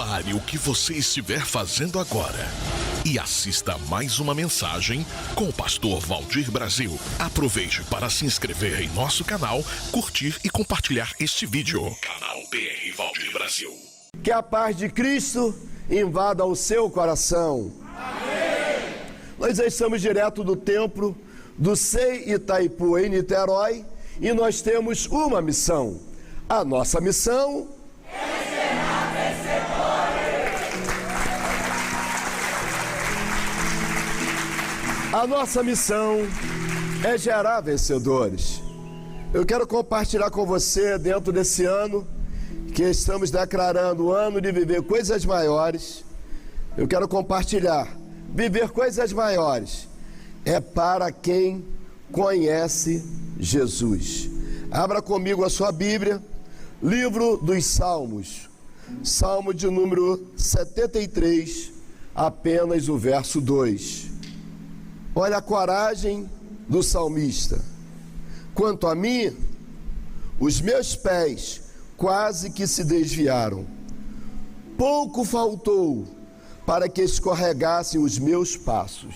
Pare o que você estiver fazendo agora e assista mais uma mensagem com o pastor Valdir Brasil. Aproveite para se inscrever em nosso canal, curtir e compartilhar este vídeo. Canal PR Valdir Brasil. Que a paz de Cristo invada o seu coração. Amém. Nós estamos direto do templo do SEI Itaipu, em Niterói, e nós temos uma missão. A nossa missão é gerar vencedores. A nossa missão é gerar vencedores. Eu quero compartilhar com você, dentro desse ano, que estamos declarando o ano de viver coisas maiores. Eu quero compartilhar. Viver coisas maiores é para quem conhece Jesus. Abra comigo a sua Bíblia, livro dos Salmos, Salmo de número 73, apenas o verso 2. Olha a coragem do salmista. Quanto a mim, os meus pés quase que se desviaram. Pouco faltou para que escorregassem os meus passos.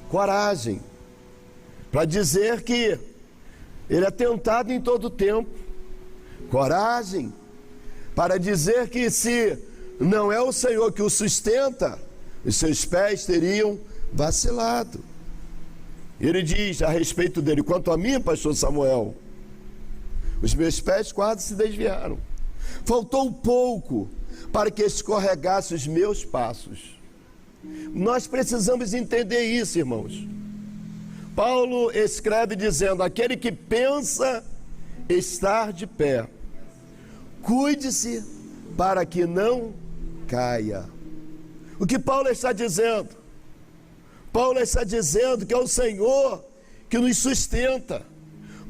Coragem para dizer que ele é tentado em todo tempo. Coragem para dizer que se não é o Senhor que o sustenta, os seus pés teriam vacilado. Ele diz a respeito dele: quanto a mim, pastor Samuel, os meus pés quase se desviaram. Faltou pouco para que escorregasse os meus passos. Nós precisamos entender isso, irmãos. Paulo escreve dizendo: aquele que pensa estar de pé, cuide-se para que não caia. O que Paulo está dizendo? Paulo está dizendo que é o Senhor que nos sustenta,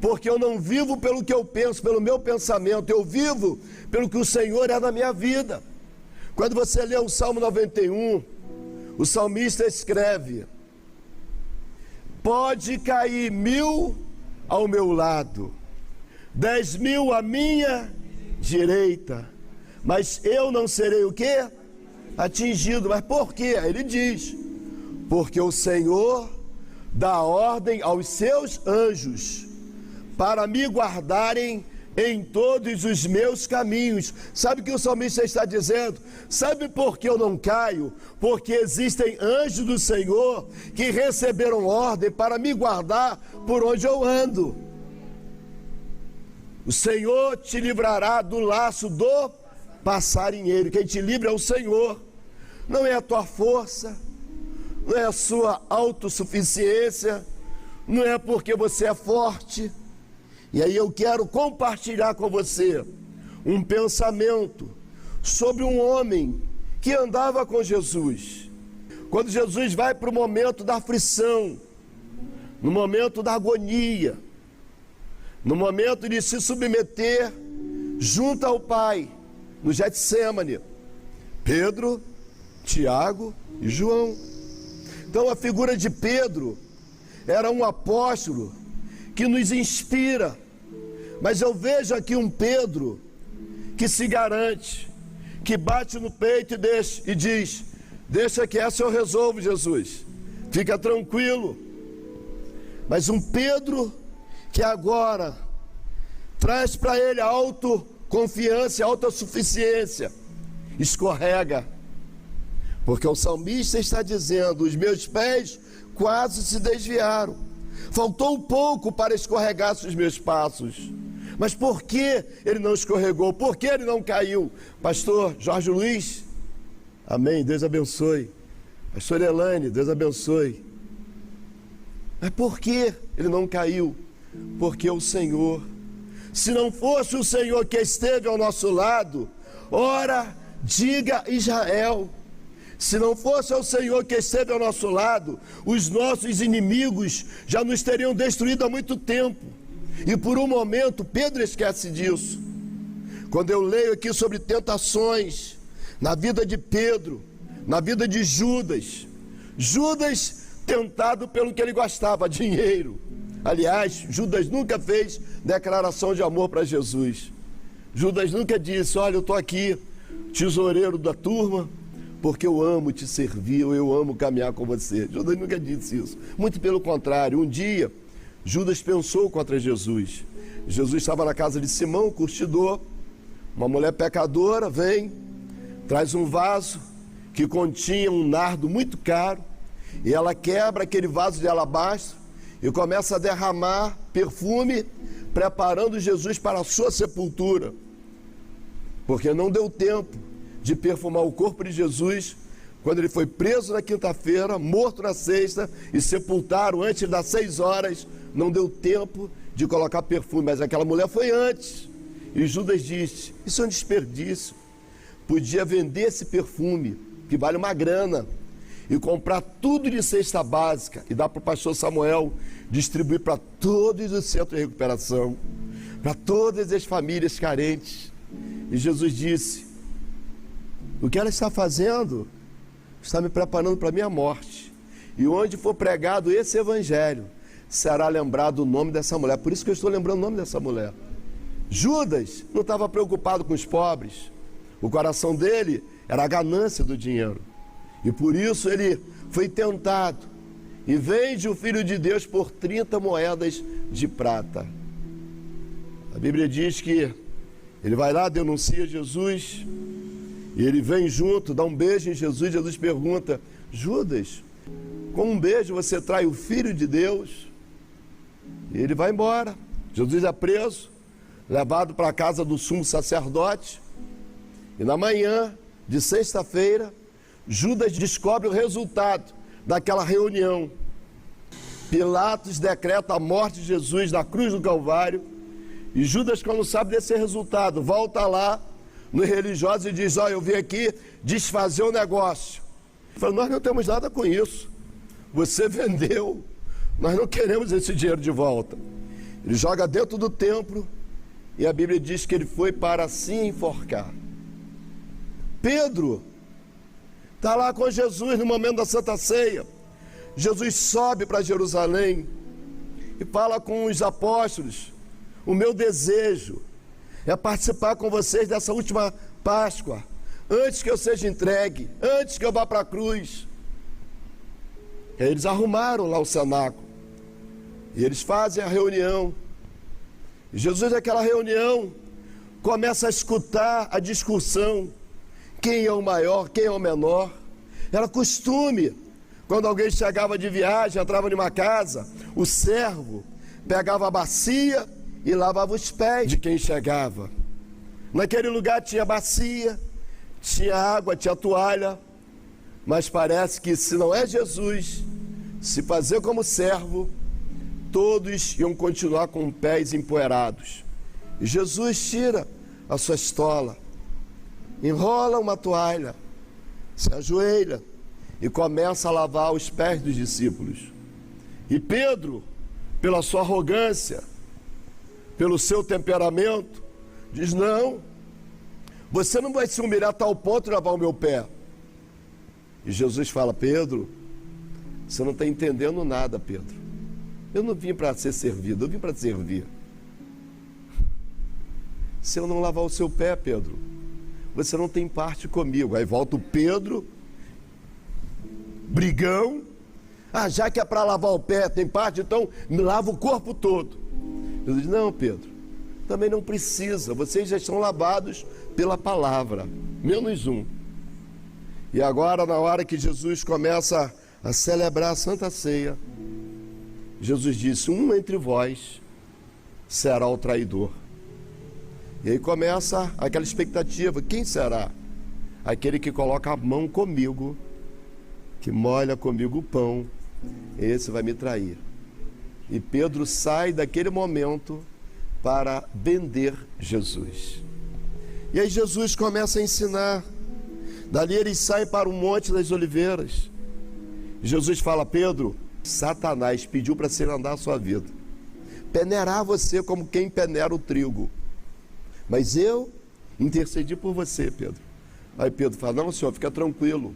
porque eu não vivo pelo que eu penso, pelo meu pensamento, eu vivo pelo que o Senhor é na minha vida. Quando você lê o Salmo 91, o salmista escreve: pode cair 1000 ao meu lado, 10.000 à minha direita, mas eu não serei o quê? Atingido. Mas por quê? Ele diz: porque o Senhor dá ordem aos seus anjos para me guardarem em todos os meus caminhos. Sabe o que o salmista está dizendo? Sabe por que eu não caio? Porque existem anjos do Senhor que receberam ordem para me guardar por onde eu ando. O Senhor te livrará do laço do passarinheiro. Quem te livra é o Senhor. Não é a tua força, não é a sua autossuficiência, não é porque você é forte. E aí eu quero compartilhar com você um pensamento sobre um homem que andava com Jesus. Quando Jesus vai para o momento da aflição, no momento da agonia, no momento de se submeter junto ao Pai, no Getsêmani, Pedro, Tiago e João. Então a figura de Pedro era um apóstolo que nos inspira, mas eu vejo aqui um Pedro que se garante, que bate no peito e diz: deixa que essa eu resolvo, Jesus, fica tranquilo. Mas um Pedro que agora traz para ele a autoconfiança, a autossuficiência, escorrega, porque o salmista está dizendo: os meus pés quase se desviaram. Faltou um pouco para escorregar os meus passos. Mas por que ele não escorregou? Por que ele não caiu? Pastor Jorge Luiz, amém, Deus abençoe. Pastor Elaine, Deus abençoe. Mas por que ele não caiu? Porque o Senhor. Se não fosse o Senhor que esteve ao nosso lado, ora, diga Israel. Se não fosse o Senhor que esteve ao nosso lado, os nossos inimigos já nos teriam destruído há muito tempo. E por um momento, Pedro esquece disso. Quando eu leio aqui sobre tentações na vida de Pedro, na vida de Judas, Judas tentado pelo que ele gostava, dinheiro. Aliás, Judas nunca fez declaração de amor para Jesus. Judas nunca disse: olha, eu estou aqui tesoureiro da turma, porque eu amo te servir, eu amo caminhar com você. Judas nunca disse isso. Muito pelo contrário, um dia, Judas pensou contra Jesus. Jesus estava na casa de Simão, o curtidor. Uma mulher pecadora vem, traz um vaso que continha um nardo muito caro, e ela quebra aquele vaso de alabastro e começa a derramar perfume, preparando Jesus para a sua sepultura. Porque não deu tempo de perfumar o corpo de Jesus quando ele foi preso na quinta-feira, morto na sexta e sepultaram antes das 6 horas. Não deu tempo de colocar perfume, mas aquela mulher foi antes. E Judas disse: isso é um desperdício. Podia vender esse perfume, que vale uma grana, e comprar tudo de cesta básica e dar para o pastor Samuel distribuir para todos os centros de recuperação, para todas as famílias carentes. E Jesus disse: o que ela está fazendo está me preparando para a minha morte. E onde for pregado esse evangelho, será lembrado o nome dessa mulher. Por isso que eu estou lembrando o nome dessa mulher. Judas não estava preocupado com os pobres. O coração dele era a ganância do dinheiro. E por isso ele foi tentado e vende o Filho de Deus por 30 moedas de prata. A Bíblia diz que ele vai lá, denuncia Jesus, e ele vem junto, dá um beijo em Jesus. Jesus pergunta: Judas, com um beijo você trai o Filho de Deus? E ele vai embora. Jesus é preso, levado para a casa do sumo sacerdote, e na manhã de sexta-feira, Judas descobre o resultado daquela reunião. Pilatos decreta a morte de Jesus na cruz do Calvário, e Judas, quando sabe desse resultado, volta lá nos religiosos e diz: olha, eu vim aqui desfazer o negócio. Ele fala: nós não temos nada com isso, você vendeu, nós não queremos esse dinheiro de volta. Ele joga dentro do templo, e a Bíblia diz que ele foi para se enforcar. Pedro está lá com Jesus no momento da Santa Ceia. Jesus sobe para Jerusalém e fala com os apóstolos: o meu desejo é participar com vocês dessa última Páscoa, antes que eu seja entregue, antes que eu vá para a cruz. E aí eles arrumaram lá o cenáculo, e eles fazem a reunião. E Jesus, naquela reunião, começa a escutar a discussão: quem é o maior, quem é o menor. Era costume, quando alguém chegava de viagem, entrava numa casa, o servo pegava a bacia e lavava os pés de quem chegava. Naquele lugar tinha bacia, tinha água, tinha toalha, mas parece que, se não é Jesus se fazer como servo, todos iam continuar com pés empoeirados. E Jesus tira a sua estola, enrola uma toalha, se ajoelha e começa a lavar os pés dos discípulos. E Pedro, pela sua arrogância, pelo seu temperamento, diz: não, você não vai se humilhar a tal ponto de lavar o meu pé. E Jesus fala: Pedro, você não está entendendo nada, Pedro. Eu não vim para ser servido, eu vim para te servir. Se eu não lavar o seu pé, Pedro, você não tem parte comigo. Aí volta o Pedro, brigão: já que é para lavar o pé, tem parte, então me lava o corpo todo. Jesus diz: não, Pedro, também não precisa, vocês já estão lavados pela palavra, menos um. E agora, na hora que Jesus começa a celebrar a Santa Ceia, Jesus disse: um entre vós será o traidor. E aí começa aquela expectativa: quem será? Aquele que coloca a mão comigo, que molha comigo o pão, esse vai me trair. E Pedro sai daquele momento para vender Jesus. E aí Jesus começa a ensinar. Dali eles saem para o Monte das Oliveiras. Jesus fala: Pedro, Satanás pediu para você andar a sua vida, peneirar você como quem peneira o trigo, mas eu intercedi por você, Pedro. Aí Pedro fala: não, senhor, fica tranquilo,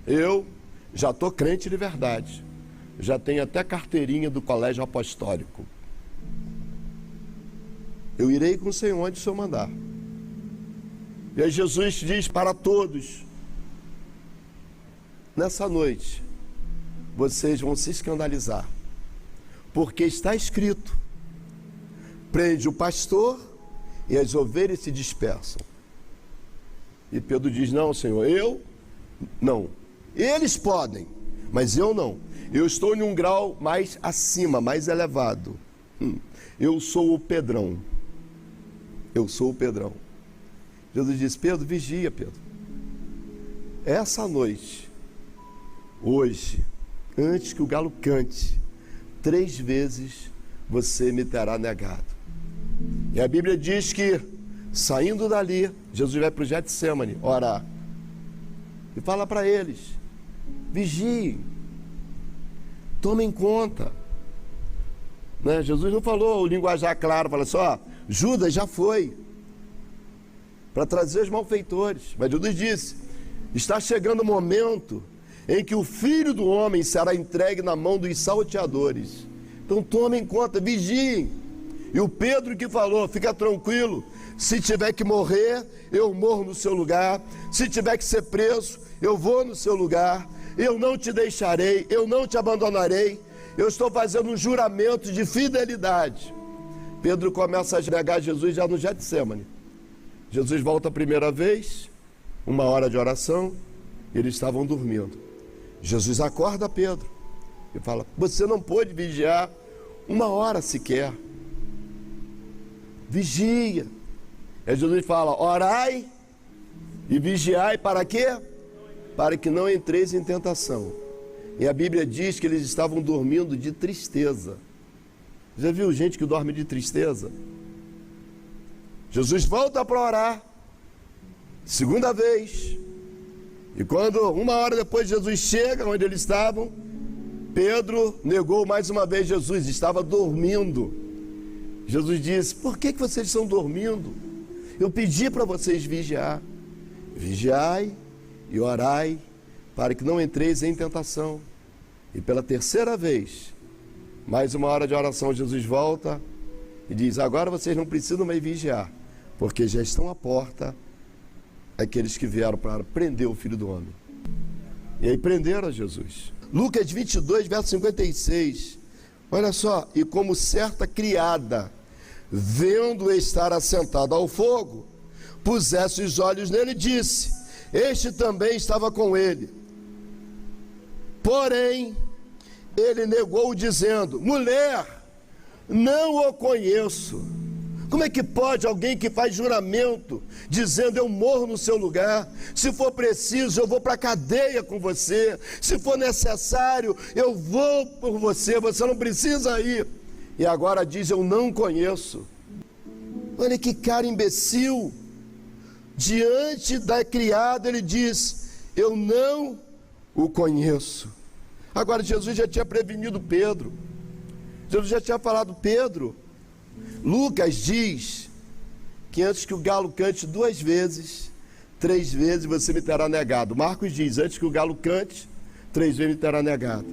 eu já estou crente de verdade, já tenho até carteirinha do colégio apostólico, eu irei com o senhor onde o senhor mandar. E aí Jesus diz para todos: nessa noite, vocês vão se escandalizar, porque está escrito: prende o pastor e as ovelhas se dispersam. E Pedro diz: não, Senhor, eu não. Eles podem, mas eu não. Eu estou em um grau mais acima, mais elevado. Eu sou o Pedrão. Eu sou o Pedrão. Jesus diz: Pedro, vigia, Pedro. Essa noite, hoje, antes que o galo cante, 3 vezes você me terá negado. E a Bíblia diz que, saindo dali, Jesus vai para o Getsemane orar. E fala para eles: vigiem, tomem conta. Né? Jesus não falou o linguajar claro, fala só: Judas já foi para trazer os malfeitores. Mas Jesus disse: está chegando o momento em que o Filho do Homem será entregue na mão dos salteadores. Então tomem conta, vigiem. E o Pedro que falou: fica tranquilo, se tiver que morrer, eu morro no seu lugar. Se tiver que ser preso, eu vou no seu lugar. Eu não te deixarei, eu não te abandonarei. Eu estou fazendo um juramento de fidelidade. Pedro começa a negar Jesus já no Getsemane. Jesus volta a primeira vez, 1 hora de oração, eles estavam dormindo. Jesus acorda Pedro e fala: você não pôde vigiar 1 hora sequer. Vigia. Aí Jesus fala: orai e vigiai para quê? Para que não entreis em tentação. E a Bíblia diz que eles estavam dormindo de tristeza. Já viu gente que dorme de tristeza? Jesus volta para orar, 2ª vez. E quando 1 hora depois Jesus chega onde eles estavam, Pedro negou mais uma vez Jesus, estava dormindo. Jesus disse: por que vocês estão dormindo? Eu pedi para vocês vigiar. Vigiai e orai para que não entreis em tentação. E pela 3ª vez, mais 1 hora de oração, Jesus volta e diz: agora vocês não precisam mais vigiar, porque já estão à porta aqueles que vieram para prender o Filho do Homem. E aí prenderam a Jesus. Lucas 22, verso 56. Olha só: e como certa criada, vendo estar assentado ao fogo, pusesse os olhos nele e disse: este também estava com ele. Porém, ele negou, dizendo: mulher, não o conheço. Como é que pode alguém que faz juramento, dizendo: eu morro no seu lugar, se for preciso eu vou para a cadeia com você, se for necessário eu vou por você, você não precisa ir, e agora diz: eu não conheço. Olha que cara imbecil. Diante da criada ele diz: eu não o conheço. Agora Jesus já tinha prevenido Pedro. Jesus já tinha falado: Pedro, Lucas diz que antes que o galo cante 2 vezes, 3 vezes você me terá negado. Marcos diz: antes que o galo cante, 3 vezes me terá negado.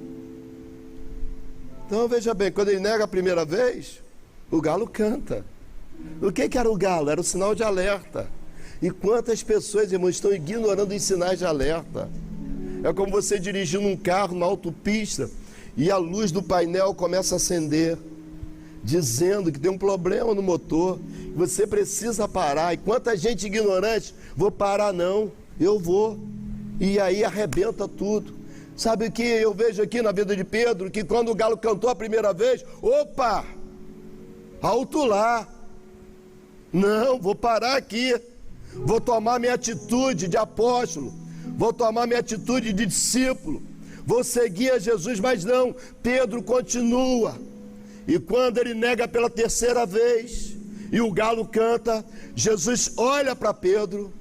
Então veja bem, quando ele nega a primeira vez, o galo canta. O que era o galo? Era o sinal de alerta. E quantas pessoas, irmãos, estão ignorando os sinais de alerta? É como você dirigindo um carro na autopista e a luz do painel começa a acender, dizendo que tem um problema no motor, que você precisa parar. E quanta gente ignorante: vou parar não, eu vou. E aí arrebenta tudo. Sabe o que eu vejo aqui na vida de Pedro? Que quando o galo cantou a primeira vez, opa, alto lá, não, vou parar aqui, vou tomar minha atitude de apóstolo, vou tomar minha atitude de discípulo, vou seguir a Jesus. Mas não, Pedro continua. E quando ele nega pela 3ª vez e o galo canta, Jesus olha para Pedro,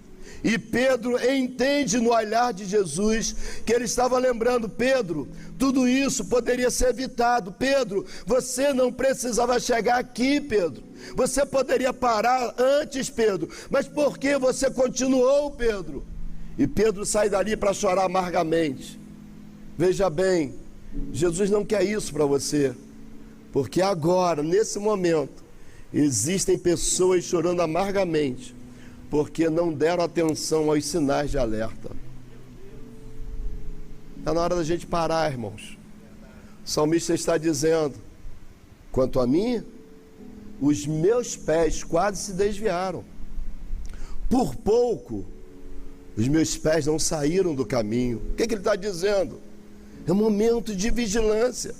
e Pedro entende no olhar de Jesus que ele estava lembrando: Pedro, tudo isso poderia ser evitado. Pedro, você não precisava chegar aqui, Pedro. Você poderia parar antes, Pedro. Mas por que você continuou, Pedro? E Pedro sai dali para chorar amargamente. Veja bem, Jesus não quer isso para você. Porque agora, nesse momento, existem pessoas chorando amargamente porque não deram atenção aos sinais de alerta. Está na hora da gente parar, irmãos. O salmista está dizendo: quanto a mim, os meus pés quase se desviaram. Por pouco, os meus pés não saíram do caminho. O que ele está dizendo? É um momento de vigilância.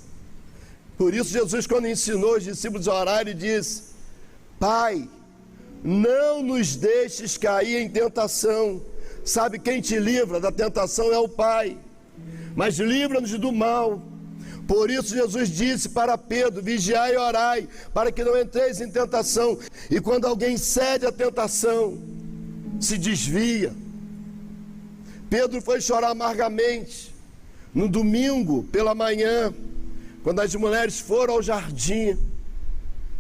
Por isso Jesus, quando ensinou os discípulos a orar, ele disse: Pai, não nos deixes cair em tentação. Sabe, quem te livra da tentação é o Pai, mas livra-nos do mal. Por isso Jesus disse para Pedro: vigiai e orai, para que não entreis em tentação. E quando alguém cede à tentação, se desvia. Pedro foi chorar amargamente no domingo pela manhã, quando as mulheres foram ao jardim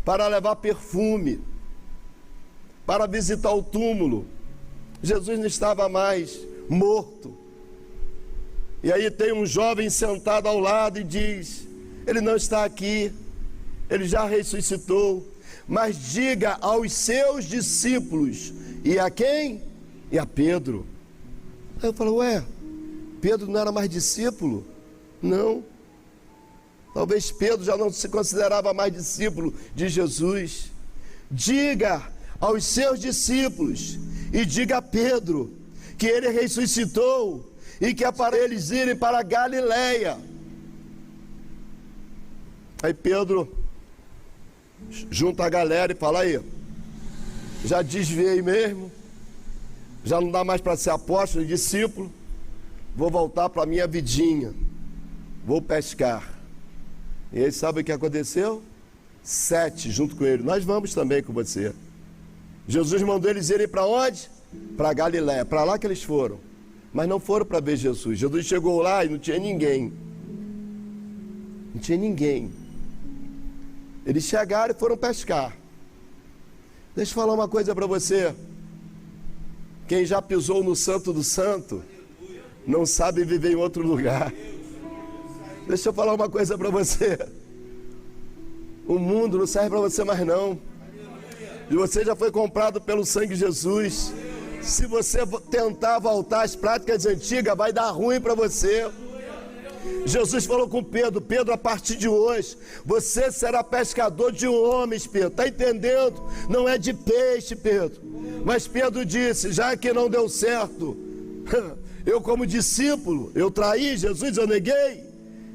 para levar perfume, para visitar o túmulo. Jesus não estava mais, morto. E aí tem um jovem sentado ao lado e diz: ele não está aqui, ele já ressuscitou, mas diga aos seus discípulos. E a quem? E a Pedro. Aí eu falo: ué, Pedro não era mais discípulo? Não. Talvez Pedro já não se considerava mais discípulo de Jesus. Diga aos seus discípulos e diga a Pedro que ele ressuscitou e que é para eles irem para a Galileia. Aí Pedro junta a galera e fala: aí, já desviei mesmo, já não dá mais para ser apóstolo e discípulo, vou voltar para a minha vidinha, vou pescar. E aí sabe o que aconteceu? 7 junto com ele: nós vamos também com você. Jesus mandou eles irem para onde? Para a Galileia, para lá que eles foram. Mas não foram para ver Jesus. Jesus chegou lá e não tinha ninguém. Não tinha ninguém. Eles chegaram e foram pescar. Deixa eu falar uma coisa para você. Quem já pisou no Santo do Santo não sabe viver em outro lugar. Deixa eu falar uma coisa para você. O mundo não serve para você mais não. E você já foi comprado pelo sangue de Jesus. Se você tentar voltar às práticas antigas, vai dar ruim para você. Jesus falou com Pedro: Pedro, a partir de hoje, você será pescador de homens, Pedro. Está entendendo? Não é de peixe, Pedro. Mas Pedro disse: já que não deu certo, eu como discípulo, eu traí Jesus, eu neguei,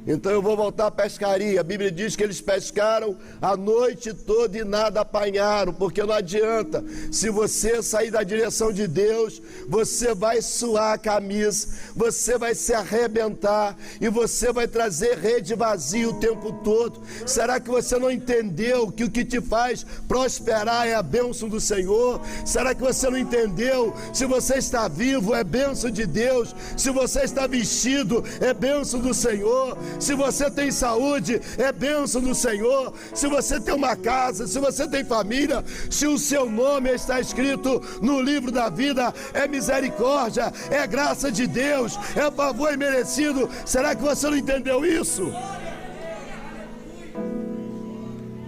então eu vou voltar à pescaria. A Bíblia diz que eles pescaram a noite toda e nada apanharam, porque não adianta. Se você sair da direção de Deus, você vai suar a camisa, você vai se arrebentar e você vai trazer rede vazia o tempo todo. Será que você não entendeu que o que te faz prosperar é a bênção do Senhor? Será que você não entendeu? Se você está vivo, é bênção de Deus. Se você está vestido, é bênção do Senhor. Se você tem saúde, é bênção do Senhor. Se você tem uma casa, se você tem família, se o seu nome está escrito no livro da vida, é misericórdia, é graça de Deus, é favor imerecido. Será que você não entendeu isso?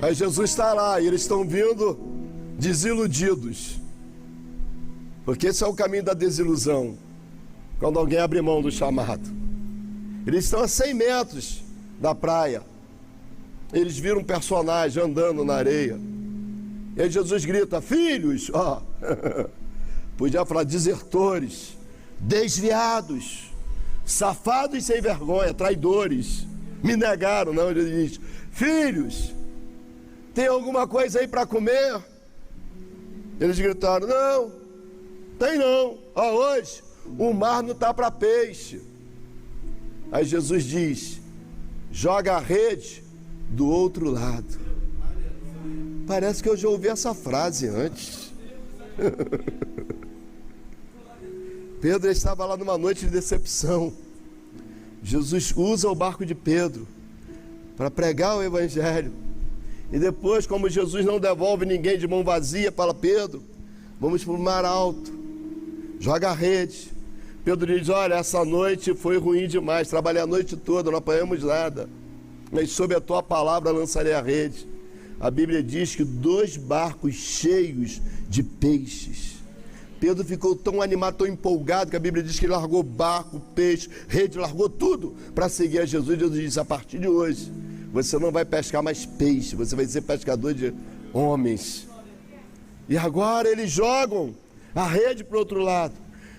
Aí Jesus está lá e eles estão vindo desiludidos, porque esse é o caminho da desilusão, quando alguém abre mão do chamado. Eles estão a 100 metros da praia. Eles viram um personagem andando na areia. E aí Jesus grita: filhos, ó, podia falar desertores, desviados, safados sem vergonha, traidores, me negaram. Não, ele diz: filhos, tem alguma coisa aí para comer? Eles gritaram: não, tem não. Ó, hoje o mar não está para peixe. Aí Jesus diz: joga a rede do outro lado. Parece que eu já ouvi essa frase antes. Pedro estava lá numa noite de decepção. Jesus usa o barco de Pedro para pregar o evangelho. E depois, como Jesus não devolve ninguém de mão vazia, fala: Pedro, vamos para o mar alto, joga a rede. Pedro diz: olha, essa noite foi ruim demais, trabalhei a noite toda, não apanhamos nada, mas sob a tua palavra lançarei a rede. A Bíblia diz que 2 barcos cheios de peixes, Pedro ficou tão animado, tão empolgado, que a Bíblia diz que ele largou barco, peixe, rede, largou tudo para seguir a Jesus. Jesus disse: a partir de hoje, você não vai pescar mais peixe, você vai ser pescador de homens. E agora eles jogam a rede para o outro lado.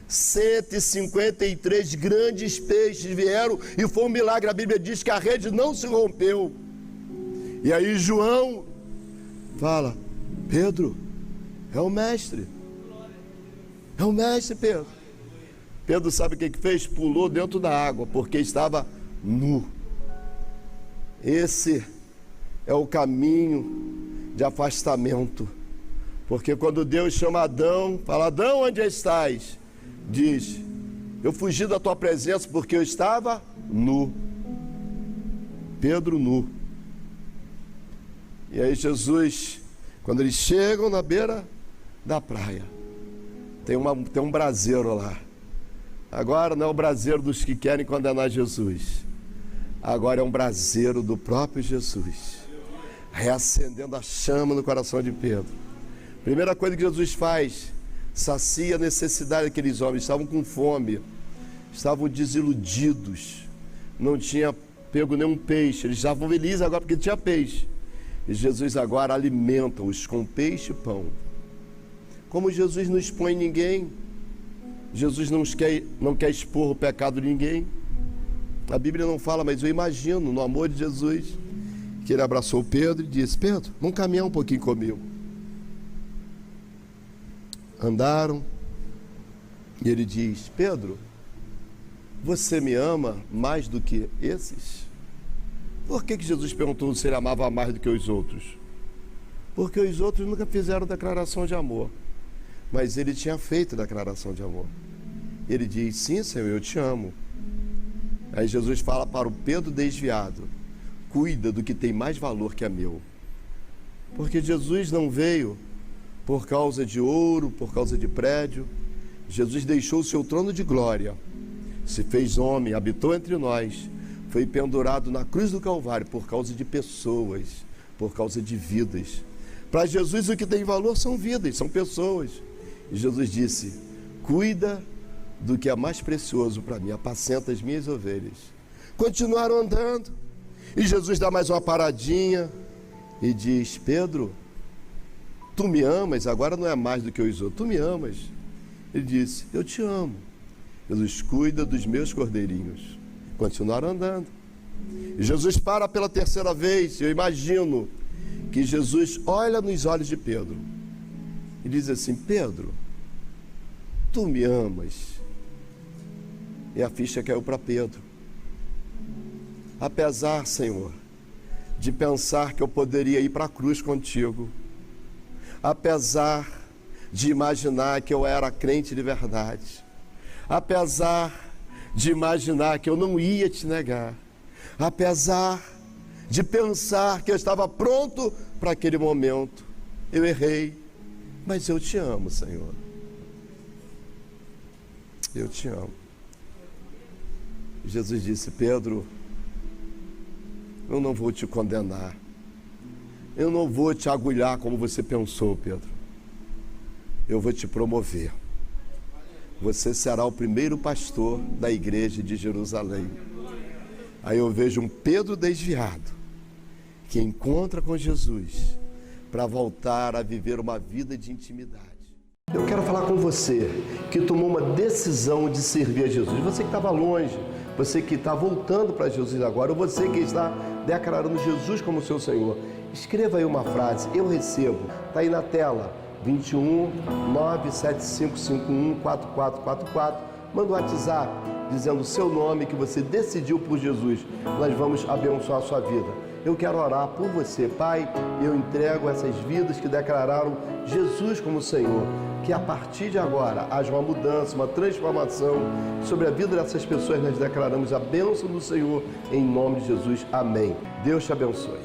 153 grandes peixes vieram e foi um milagre. A Bíblia diz que a rede não se rompeu. E aí João fala: Pedro, é o mestre. É o mestre, Pedro. Pedro sabe o que fez? Pulou dentro da água, porque estava nu. Esse é o caminho de afastamento. Porque quando Deus chama Adão, fala: Adão, onde estás? Diz: eu fugi da tua presença porque eu estava nu. Pedro nu. E aí Jesus, quando eles chegam na beira da praia, tem um braseiro lá. Agora não é o braseiro dos que querem condenar Jesus. Agora é um braseiro do próprio Jesus, reacendendo a chama no coração de Pedro. Primeira coisa que Jesus faz: sacia a necessidade daqueles homens. Estavam com fome, estavam desiludidos, não tinha pego nenhum peixe. Eles estavam felizes agora porque tinha peixe. E Jesus agora alimenta-os com peixe e pão. Como Jesus não expõe ninguém, Jesus não quer expor o pecado de ninguém. A Bíblia não fala, mas eu imagino, no amor de Jesus, que ele abraçou Pedro e disse: Pedro, vamos caminhar um pouquinho comigo. Andaram, e ele diz: Pedro, você me ama mais do que esses? Por que Jesus perguntou se ele amava mais do que os outros? Porque os outros nunca fizeram declaração de amor, mas ele tinha feito declaração de amor. Ele diz: sim, Senhor, eu te amo. Aí Jesus fala para o Pedro desviado: cuida do que tem mais valor que é meu. Porque Jesus não veio por causa de ouro, por causa de prédio. Jesus deixou o seu trono de glória, se fez homem, habitou entre nós, foi pendurado na cruz do Calvário por causa de pessoas, por causa de vidas. Para Jesus o que tem valor são vidas, são pessoas. E Jesus disse: cuida do que é mais precioso para mim, apacenta as minhas ovelhas. Continuaram andando, e Jesus dá mais uma paradinha e diz: Pedro, tu me amas? Agora não é mais do que os outros, tu me amas? Ele disse: eu te amo. Jesus: cuida dos meus cordeirinhos. Continuaram andando, e Jesus para pela terceira vez. Eu imagino que Jesus olha nos olhos de Pedro e diz assim: Pedro, tu me amas? E a ficha caiu para Pedro. Apesar, Senhor, de pensar que eu poderia ir para a cruz contigo, apesar de imaginar que eu era crente de verdade, apesar de imaginar que eu não ia te negar, apesar de pensar que eu estava pronto para aquele momento, eu errei, mas eu te amo, Senhor. Eu te amo. Jesus disse: Pedro, eu não vou te condenar, eu não vou te agulhar como você pensou, Pedro. Eu vou te promover. Você será o primeiro pastor da igreja de Jerusalém. Aí eu vejo um Pedro desviado que encontra com Jesus para voltar a viver uma vida de intimidade. Eu quero falar com você que tomou uma decisão de servir a Jesus. Você que estava longe, você que está voltando para Jesus agora, ou você que está declarando Jesus como seu Senhor. Escreva aí uma frase: eu recebo. Está aí na tela: 21 97551 4444. Manda um WhatsApp dizendo o seu nome, que você decidiu por Jesus. Nós vamos abençoar a sua vida. Eu quero orar por você. Pai, eu entrego essas vidas que declararam Jesus como Senhor. Que a partir de agora haja uma mudança, uma transformação sobre a vida dessas pessoas. Nós declaramos a bênção do Senhor em nome de Jesus. Amém. Deus te abençoe.